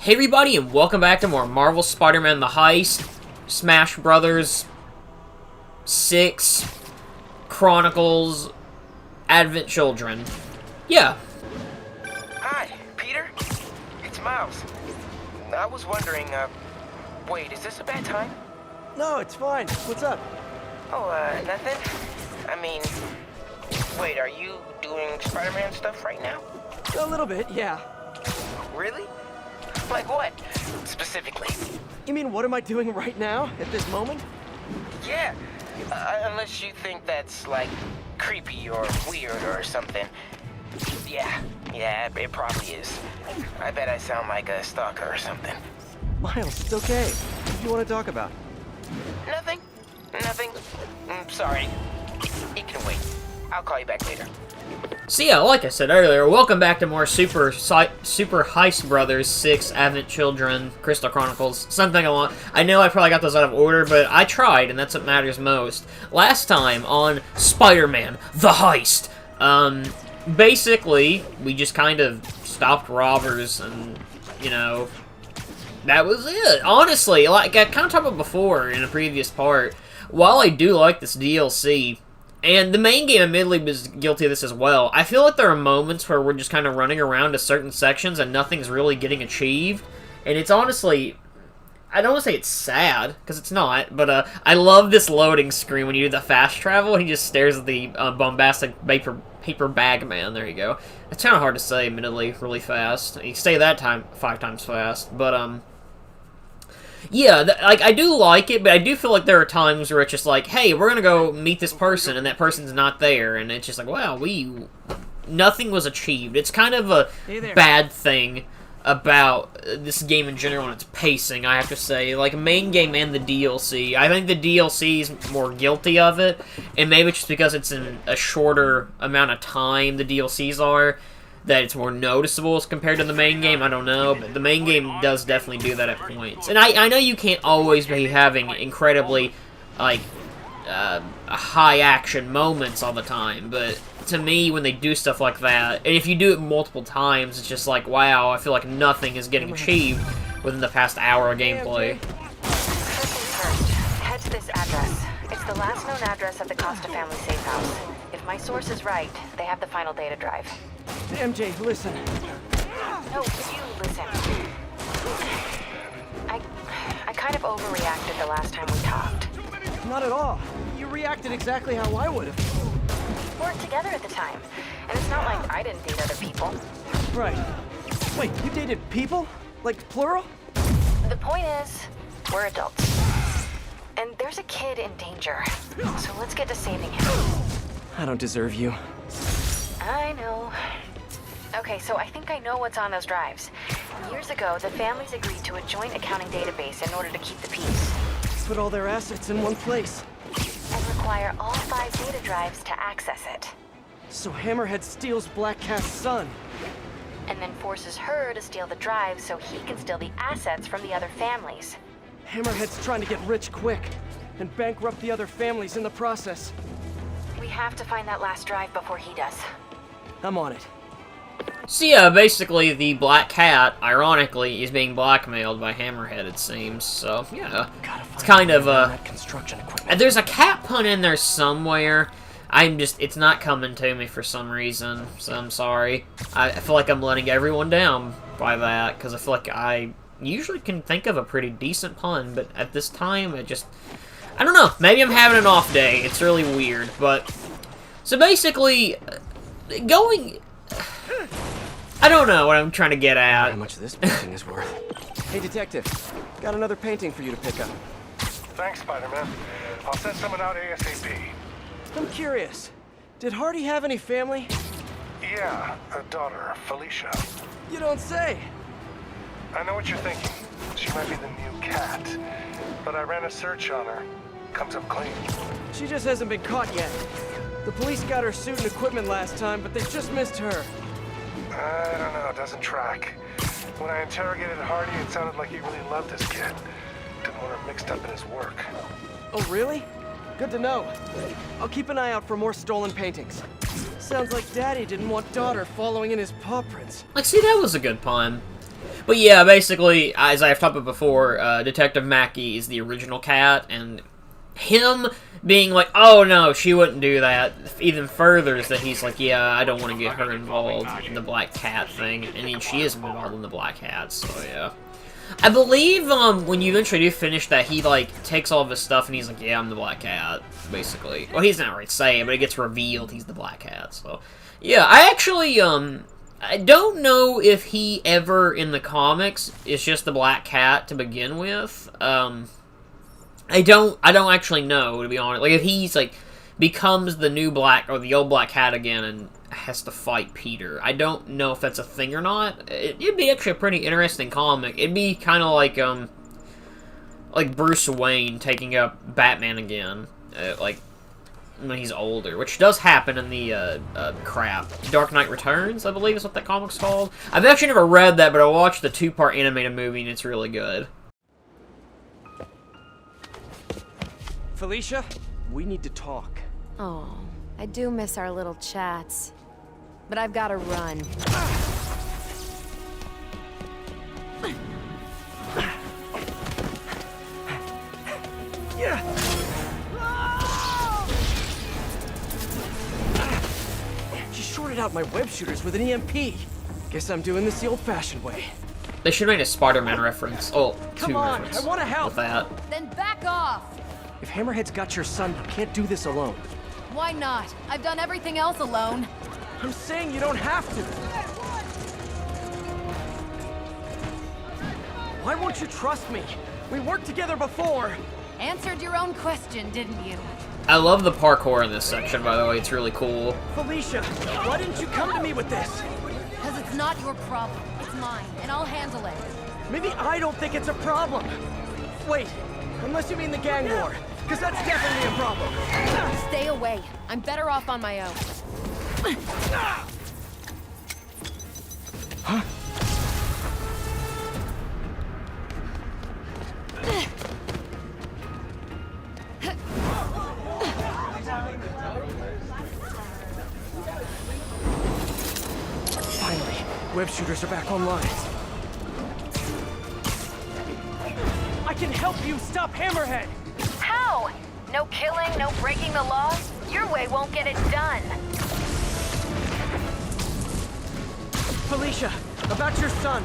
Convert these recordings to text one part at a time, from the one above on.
Hey everybody, and welcome back to more Marvel Spider-Man The Heist, Smash Brothers 6, Chronicles, Advent Children. Yeah. Hi, Peter. It's Miles. I was wondering, wait, is this a bad time? No, it's fine. What's up? Oh, nothing? I mean, wait, are you doing Spider-Man stuff right now? A little bit, yeah. Really? Like what, specifically? You mean what am I doing right now, at this moment? Yeah, unless you think that's, like, creepy or weird or something. Yeah, it probably is. I bet I sound like a stalker or something. Miles, it's okay. What do you want to talk about? Nothing. Sorry. It can wait. I'll call you back later. So yeah, like I said earlier, welcome back to more Super Heist Brothers 6, Advent Children, Crystal Chronicles, something along. I know I probably got those out of order, but I tried, and that's what matters most. Last time on Spider-Man The Heist, basically, we just kind of stopped robbers, and, you know, that was it. Honestly, like I kind of talked about before in a previous part, while I do like this DLC, and the main game admittedly was guilty of this as well, I feel like there are moments where we're just kind of running around to certain sections and nothing's really getting achieved. And it's honestly, I don't want to say it's sad, because it's not, but I love this loading screen when you do the fast travel and he just stares at the bombastic paper bag man. There you go. It's kind of hard to say, admittedly, really fast. You say that 5 times fast, but yeah, like, I do like it, but I do feel like there are times where it's just like, hey, we're gonna go meet this person, and that person's not there, and it's just like, wow, nothing was achieved. It's kind of a bad thing about this game in general and its pacing, I have to say. Like, main game and the DLC. I think the DLC is more guilty of it, and maybe it's just because it's in a shorter amount of time, the DLCs are, that it's more noticeable as compared to the main game. I don't know, but the main game does definitely do that at points. And I know you can't always be having incredibly, like, high-action moments all the time, but to me, when they do stuff like that, and if you do it multiple times, it's just like, wow, I feel like nothing is getting achieved within the past hour of gameplay. Head to this address. It's the last known address of the Costa family safe house. If my source is right, they have the final data drive. MJ, listen. No, you listen. I kind of overreacted the last time we talked. Not at all. You reacted exactly how I would have. We weren't together at the time, and it's not like I didn't date other people. Right. Wait, you dated people? Like, plural? The point is, we're adults. And there's a kid in danger, so let's get to saving him. I don't deserve you. I know. Okay, so I think I know what's on those drives. Years ago, the families agreed to a joint accounting database in order to keep the peace. Put all their assets in one place. And require all 5 data drives to access it. So Hammerhead steals Black Cat's son. And then forces her to steal the drives so he can steal the assets from the other families. Hammerhead's trying to get rich quick, and bankrupt the other families in the process. We have to find that last drive before he does. I'm on it. So yeah, basically the Black Cat, ironically, is being blackmailed by Hammerhead, it seems. So, yeah, it's kind of, construction equipment. there's a cat pun in there somewhere. It's not coming to me for some reason, so I'm sorry. I feel like I'm letting everyone down by that, because I feel like I usually can think of a pretty decent pun, but at this time, I don't know, maybe I'm having an off day. It's really weird, but... So basically, I don't know what I'm trying to get at. How much this painting is worth. Hey, detective. Got another painting for you to pick up. Thanks, Spider-Man. I'll send someone out ASAP. I'm curious. Did Hardy have any family? Yeah, a daughter, Felicia. You don't say. I know what you're thinking. She might be the new cat. But I ran a search on her. Comes up clean. She just hasn't been caught yet. The police got her suit and equipment last time, but they just missed her. I don't know, it doesn't track. When I interrogated Hardy, it sounded like he really loved his kid. Didn't want her mixed up in his work. Oh, really? Good to know. I'll keep an eye out for more stolen paintings. Sounds like Daddy didn't want daughter following in his paw prints. Like, see, that was a good pun. But yeah, basically, as I've talked about before, Detective Mackey is the original cat, and him being like, oh no, she wouldn't do that, even furthers that he's like, yeah, I don't want to get her involved in the Black Cat thing. I mean, she is involved in the Black Cat, so yeah. I believe, when you eventually do finish that, he, like, takes all of his stuff and he's like, yeah, I'm the Black Cat, basically. Well, he's not right saying it, but it gets revealed he's the Black Cat, so. Yeah, I actually, I don't know if he ever, in the comics, is just the Black Cat to begin with. I don't actually know, to be honest. Like, if he's, like, becomes the new Black, or the old Black Cat again and has to fight Peter. I don't know if that's a thing or not. It'd be actually a pretty interesting comic. It'd be kind of like Bruce Wayne taking up Batman again, like, when he's older, which does happen in the, Dark Knight Returns, I believe is what that comic's called. I've actually never read that, but I watched the 2-part animated movie, and it's really good. Felicia, we need to talk. Oh, I do miss our little chats. But I've got to run. She shorted out my web shooters with an EMP. Guess I'm doing this the old-fashioned way. They should make a Spider-Man reference. Oh, Come on, I want to help. with that. Then back off! If Hammerhead's got your son, you can't do this alone. Why not? I've done everything else alone. I'm saying you don't have to. Why won't you trust me? We worked together before. Answered your own question, didn't you? I love the parkour in this section, by the way. It's really cool. Felicia, why didn't you come to me with this? Because it's not your problem. It's mine, and I'll handle it. Maybe I don't think it's a problem. Wait, unless you mean the gang war, because that's definitely a problem. Stay away. I'm better off on my own. Huh? Finally, web shooters are back online. I can help you stop Hammerhead! How? No killing, no breaking the law? Your way won't get it done. Felicia, about your son.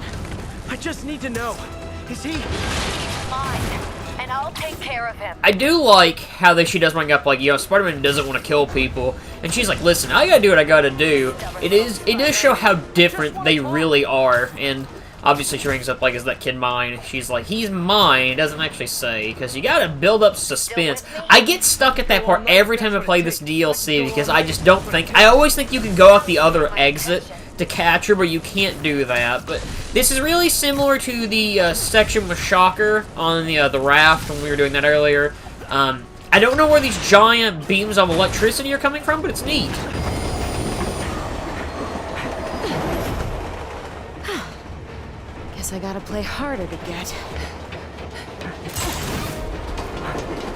I just need to know. Is he... Mine. And I'll take care of him. I do like how she does bring up, like, you know, Spider-Man doesn't want to kill people, and she's like, listen, I gotta do what I gotta do. It does show how different they really are, and obviously she brings up, like, is that kid mine? She's like, he's mine. It doesn't actually say, because you gotta build up suspense. I get stuck at that part every time I play this DLC, because I just don't think... I always think you can go out the other exit to catch her, but you can't do that. But this is really similar to the section with Shocker on the raft when we were doing that earlier. I don't know where these giant beams of electricity are coming from, but it's neat. Guess I gotta play harder to get.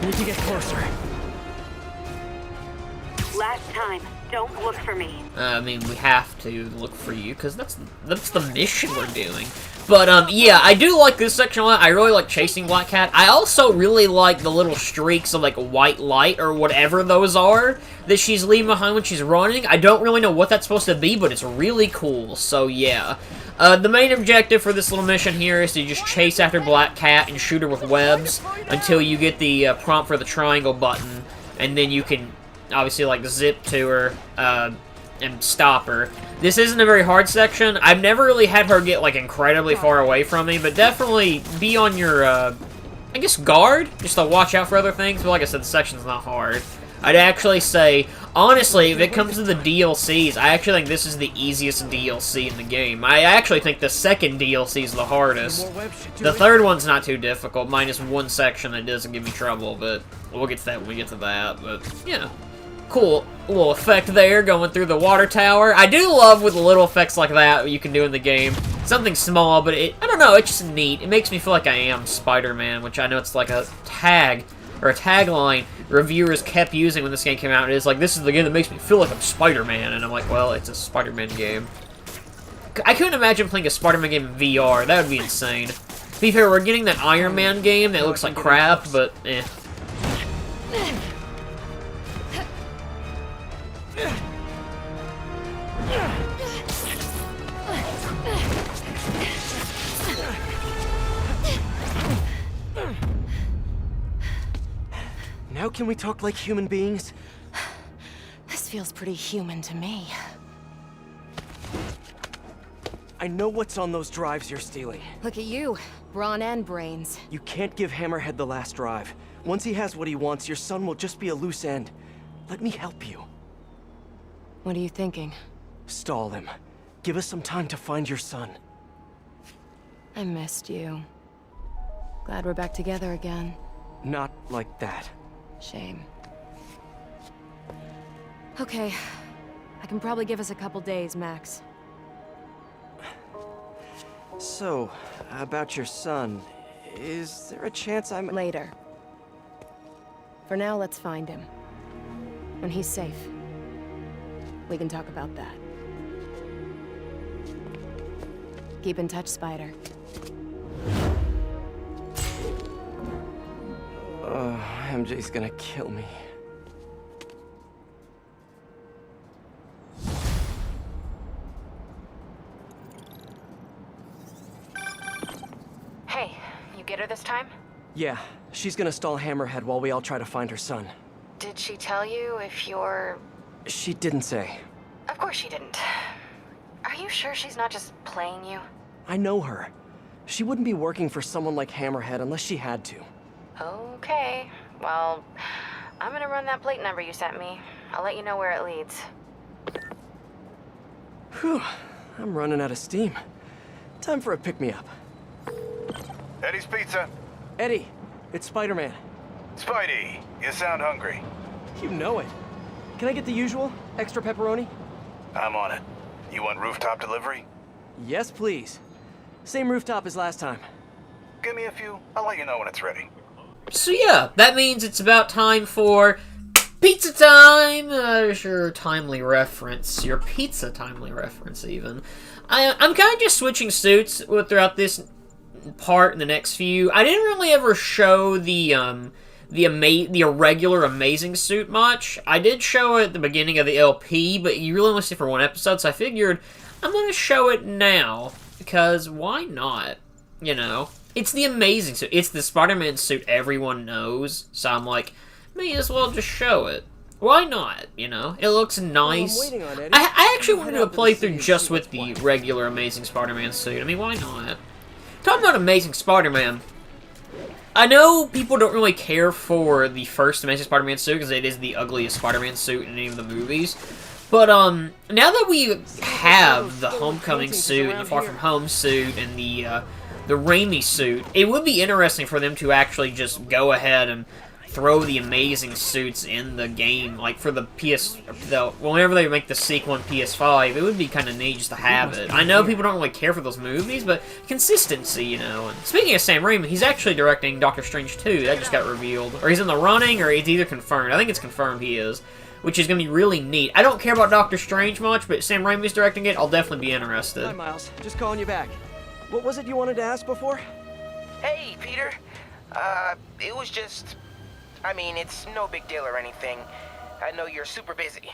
Need to get closer. Last time. Don't look for me. I mean, we have to look for you, because that's the mission we're doing. But, yeah, I do like this section a lot. I really like chasing Black Cat. I also really like the little streaks of, like, white light, or whatever those are, that she's leaving behind when she's running. I don't really know what that's supposed to be, but it's really cool, so yeah. The main objective for this little mission here is to just chase after Black Cat and shoot her with webs until you get the prompt for the triangle button, and then you can... obviously, like, zip to her, and stop her. This isn't a very hard section. I've never really had her get, like, incredibly far away from me, but definitely be on your, I guess, guard, just to watch out for other things, but like I said, the section's not hard. I'd actually say, honestly, if it comes to the DLCs, I actually think this is the easiest DLC in the game. I actually think the second DLC is the hardest. The third one's not too difficult, minus one section that doesn't give me trouble, but we'll get to that when we get to that, but, yeah. Cool little effect there, going through the water tower. I do love with the little effects like that you can do in the game. Something small, but I don't know, it's just neat. It makes me feel like I am Spider-Man, which I know it's like a tag, or a tagline reviewers kept using when this game came out. And it's like, this is the game that makes me feel like I'm Spider-Man, and I'm like, well, it's a Spider-Man game. I couldn't imagine playing a Spider-Man game in VR. That would be insane. To be fair, we're getting that Iron Man game that looks like crap, but eh. Now can we talk like human beings? This feels pretty human to me. I know what's on those drives you're stealing. Look at you, brawn and brains. You can't give Hammerhead the last drive. Once he has what he wants, your son will just be a loose end. Let me help you. What are you thinking? Stall him. Give us some time to find your son. I missed you. Glad we're back together again. Not like that. Shame. Okay. I can probably give us a couple days, max. So, about your son, is there a chance I'm... Later. For now, let's find him. When he's safe, we can talk about that. Keep in touch, Spider. MJ's gonna kill me. Hey, you get her this time? Yeah, she's gonna stall Hammerhead while we all try to find her son. Did she tell you if you're... She didn't say. Of course she didn't. Are you sure she's not just playing you? I know her. She wouldn't be working for someone like Hammerhead unless she had to. Okay. Well, I'm gonna run that plate number you sent me. I'll let you know where it leads. Whew, I'm running out of steam. Time for a pick-me-up. Eddie's Pizza. Eddie, it's Spider-Man. Spidey, you sound hungry. You know it. Can I get the usual? Extra pepperoni? I'm on it. You want rooftop delivery? Yes, please. Same rooftop as last time. Give me a few. I'll let you know when it's ready. So yeah, that means it's about time for pizza time! Your timely reference. Your pizza timely reference, even. I'm kind of just switching suits throughout this part and the next few. I didn't really ever show the irregular amazing suit much. I did show it at the beginning of the LP, but you really only see it for one episode, so I figured I'm going to show it now, because why not? You know? It's the amazing suit. It's the Spider-Man suit everyone knows, so I'm like, may as well just show it. Why not, you know? It looks nice. Well, I'm waiting on Eddie. I actually wanted to do a playthrough just with the regular Amazing Spider-Man suit. I mean, why not? Talking about Amazing Spider-Man, I know people don't really care for the first Amazing Spider-Man suit because it is the ugliest Spider-Man suit in any of the movies. But, now that we have the Homecoming suit and the Far From Home suit and the Raimi suit, it would be interesting for them to actually just go ahead and throw the amazing suits in the game, like for the whenever they make the sequel on PS5, it would be kind of neat just to have it. I know people don't really care for those movies, but consistency, you know. And speaking of Sam Raimi, he's actually directing Doctor Strange 2, that just got revealed. Or he's in the running, or it's either confirmed. I think it's confirmed he is, which is going to be really neat. I don't care about Doctor Strange much, but Sam Raimi's directing it, I'll definitely be interested. Hi, Miles. Just calling you back. What was it you wanted to ask before? Hey, Peter. It was just... I mean, it's no big deal or anything. I know you're super busy.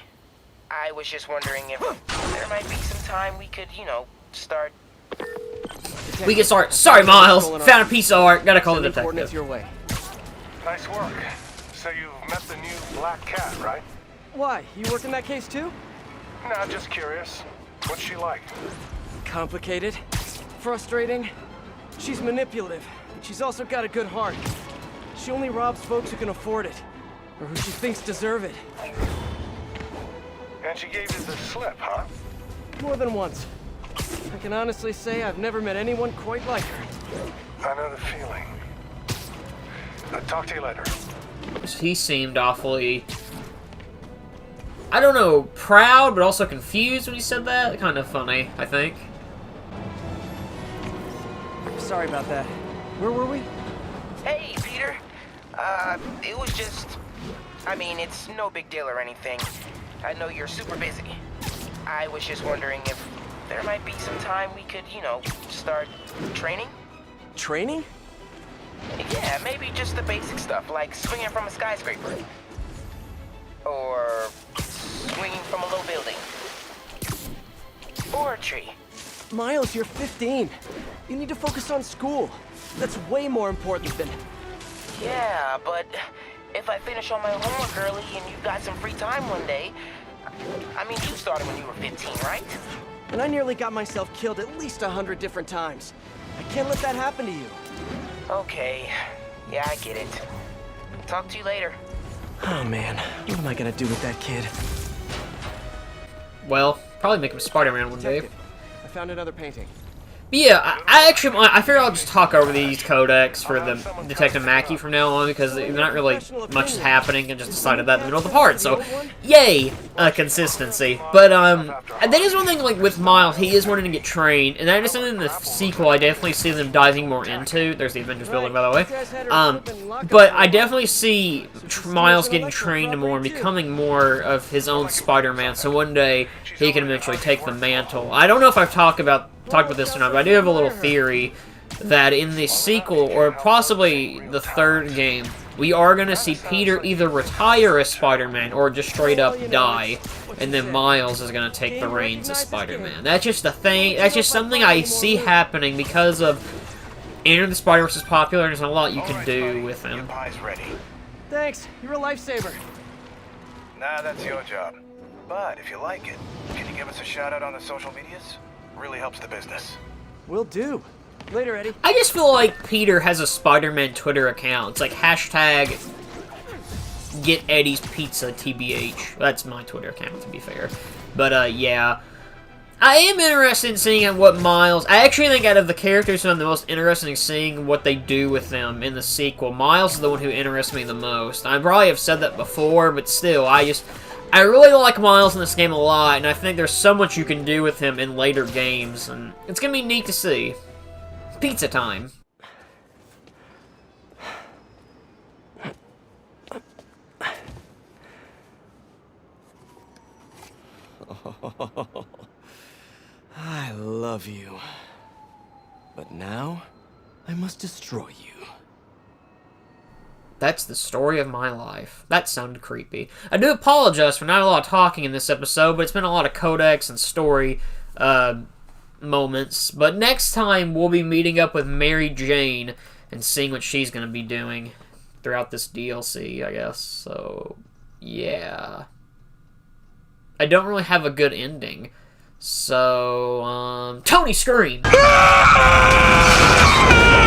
I was just wondering if there might be some time we could, you know, start... We can start. Sorry, Miles. Found a piece of art. Gotta call the Coordinates detective. your way. Nice work. So you've met the new Black Cat, right? Why? You worked in that case too? Nah, just curious. What's she like? Complicated. Frustrating. She's manipulative. But she's also got a good heart. She only robs folks who can afford it. Or who she thinks deserve it. And she gave you the slip, huh? More than once. I can honestly say I've never met anyone quite like her. I know the feeling. I'll talk to you later. He seemed awfully, I don't know, proud, but also confused when he said that. Kind of funny, I think. Sorry about that. Where were we? Hey, Peter. It was just... I mean, it's no big deal or anything. I know you're super busy. I was just wondering if there might be some time we could, start training. Training? Yeah, maybe just the basic stuff, like swinging from a skyscraper. Or swinging from a low building. Or a tree. Miles, you're 15. You need to focus on school. That's way more important than... Yeah, but if I finish all my homework early and you've got some free time one day... I mean, you started when you were 15, right? And I nearly got myself killed at least 100 different times. I can't let that happen to you. Okay. Yeah, I get it. Talk to you later. Oh man, what am I gonna do with that kid? Well, probably make him Spider-Man one day. Detective, I found another painting. But yeah, I figure I'll just talk over these codecs for the Detective Mackey from now on, because not really much is happening, and just decided that in the middle of the part, so yay, consistency. But that is one thing, like, with Miles, he is wanting to get trained, and that is something in the sequel I definitely see them diving more into. There's the Avengers building, by the way. But I definitely see Miles getting trained more and becoming more of his own Spider-Man, so one day he can eventually take the mantle. I don't know if I've talked about this or not, but I do have a little theory that in the sequel, or possibly the third game, we are going to see Peter either retire as Spider-Man or just straight up die, and then Miles is going to take the reins as Spider-Man. That's just a thing, that's just something I see happening because of Enter the Spider-Verse is popular, and there's a lot you can do with him. Thanks, you're a lifesaver. Nah, that's your job. But if you like it, can you give us a shout out on the social medias? Really helps the business. Will do. Later, Eddie. I just feel like Peter has a Spider-Man Twitter account. It's like hashtag Get Eddie's Pizza TBH. That's my Twitter account, to be fair. But, yeah. I am interested in seeing what Miles... I actually think out of the characters, I'm the most interested in seeing what they do with them in the sequel. Miles is the one who interests me the most. I probably have said that before, but still, I really like Miles in this game a lot, and I think there's so much you can do with him in later games, and it's gonna be neat to see. Pizza time. I love you. But now, I must destroy you. That's the story of my life. That sounded creepy. I do apologize for not a lot of talking in this episode, but it's been a lot of codex and story moments. But next time, we'll be meeting up with Mary Jane and seeing what she's going to be doing throughout this DLC, I guess. So, yeah. I don't really have a good ending. So, Tony, scream!